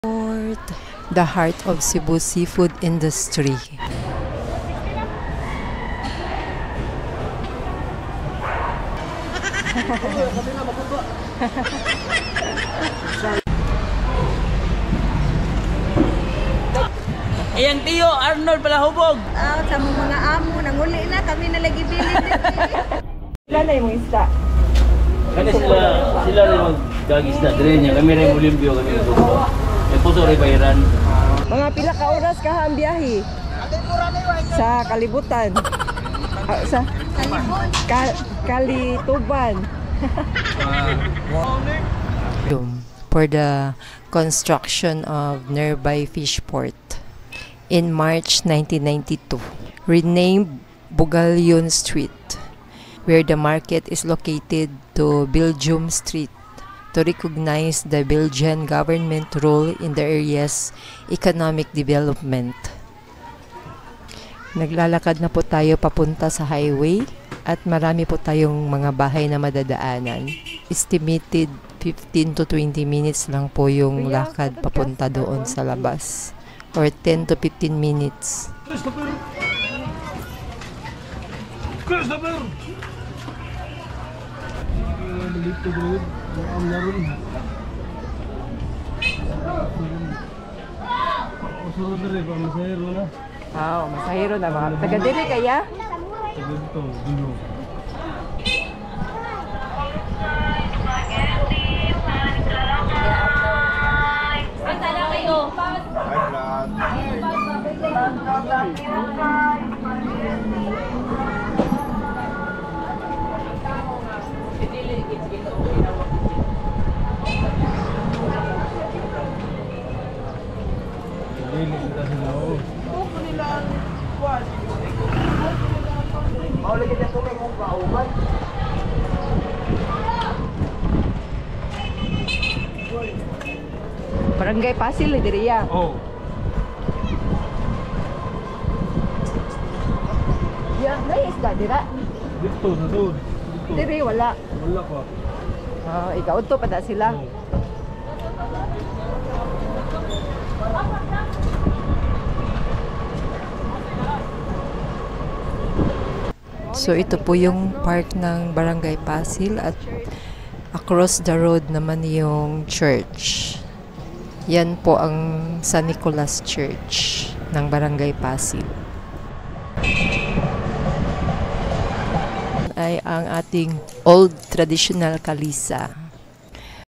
The heart of Cebu seafood industry. Ayan tiyo, Arnold pala hubog. Sa mga amo, nanguli na kami na lagi bilid. Wala na yung isda. Kasi sila rin mag-gagis na dire niya. Kami rin mulimbyo, kami rin hubog. May puso rin bayaran. Mga pila ka oras ka ang biyahe sa kalibutan. Sa Kalituban. For the construction of nearby fish port in March 1992, renamed Bugalyon Street, where the market is located, to Belgium Street, to recognize the Belgian government role in the area's economic development. Naglalakad na po tayo papunta sa highway at marami po tayong mga bahay na madadaanan. Estimated 15 to 20 minutes lang po yung lakad papunta doon sa labas, or 10 to 15 minutes. Masahiro na mga taga-diri kaya? Barangay Pasil diri ya. Oh. Ya, may isda dira. Dito na doon. Diri wala. Wala pa. Ikaw to pa na sila. So ito po yung park ng Barangay Pasil at across the road naman yung church. Yan po ang San Nicolas Church ng Barangay Pasil. Ay ang ating old traditional kalisa.